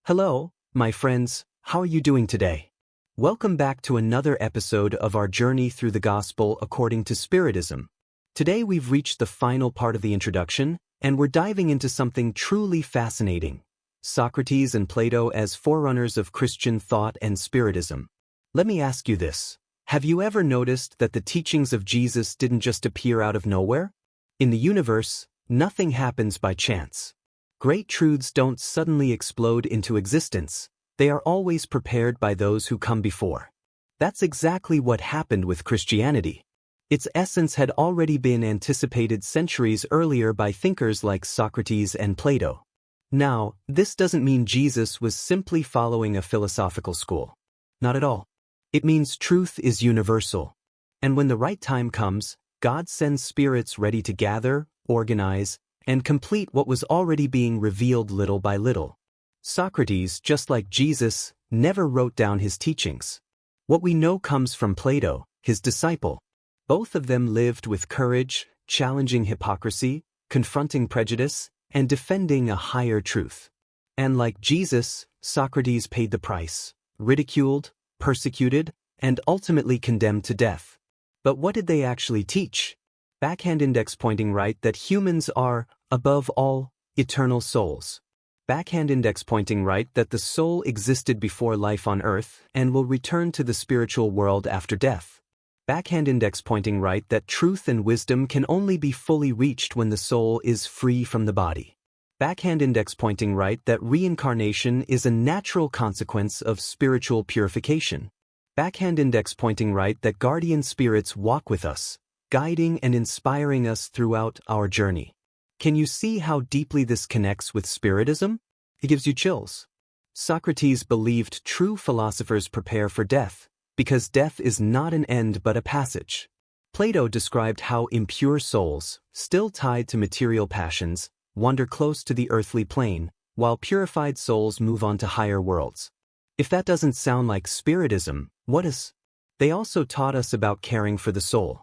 Hello, my friends, how are you doing today? Welcome back to another episode of our journey through the Gospel according to Spiritism. Today we've reached the final part of the introduction, and we're diving into something truly fascinating: Socrates and Plato as forerunners of Christian thought and Spiritism. Let me ask you this. Have you ever noticed that the teachings of Jesus didn't just appear out of nowhere? In the universe, nothing happens by chance. Great truths don't suddenly explode into existence. They are always prepared by those who come before. That's exactly what happened with Christianity. Its essence had already been anticipated centuries earlier by thinkers like Socrates and Plato. Now, this doesn't mean Jesus was simply following a philosophical school. Not at all. It means truth is universal. And when the right time comes, God sends spirits ready to gather, organize, and complete what was already being revealed little by little. Socrates, just like Jesus, never wrote down his teachings. What we know comes from Plato, his disciple. Both of them lived with courage, challenging hypocrisy, confronting prejudice, and defending a higher truth. And like Jesus, Socrates paid the price, ridiculed, persecuted, and ultimately condemned to death. But what did they actually teach? Backhand index pointing right that humans are, above all, eternal souls. Backhand index pointing right that the soul existed before life on earth and will return to the spiritual world after death. Backhand index pointing right that truth and wisdom can only be fully reached when the soul is free from the body. Backhand index pointing right that reincarnation is a natural consequence of spiritual purification. Backhand index pointing right that guardian spirits walk with us, guiding and inspiring us throughout our journey. Can you see how deeply this connects with Spiritism? It gives you chills. Socrates believed true philosophers prepare for death, because death is not an end but a passage. Plato described how impure souls, still tied to material passions, wander close to the earthly plane, while purified souls move on to higher worlds. If that doesn't sound like Spiritism, what is? They also taught us about caring for the soul.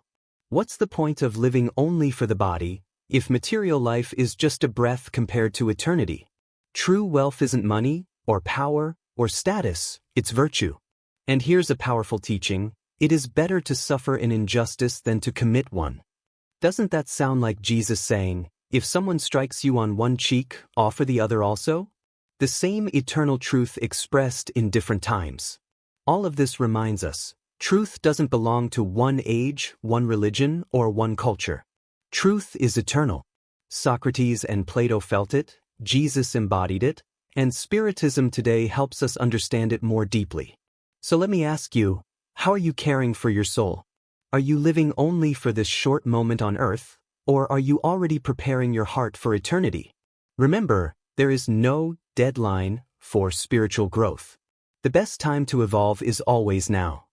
What's the point of living only for the body, if material life is just a breath compared to eternity? True wealth isn't money, or power, or status, it's virtue. And here's a powerful teaching: it is better to suffer an injustice than to commit one. Doesn't that sound like Jesus saying, if someone strikes you on one cheek, offer the other also? The same eternal truth expressed in different times. All of this reminds us, truth doesn't belong to one age, one religion, or one culture. Truth is eternal. Socrates and Plato felt it, Jesus embodied it, and Spiritism today helps us understand it more deeply. So let me ask you, how are you caring for your soul? Are you living only for this short moment on earth, or are you already preparing your heart for eternity? Remember, there is no deadline for spiritual growth. The best time to evolve is always now.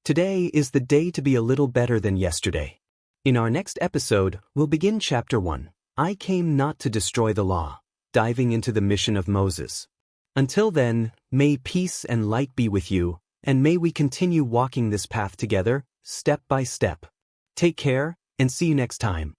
Today is the day to be a little better than yesterday. In our next episode, we'll begin Chapter 1, I Came Not to Destroy the Law, diving into the mission of Moses. Until then, may peace and light be with you, and may we continue walking this path together, step by step. Take care, and see you next time.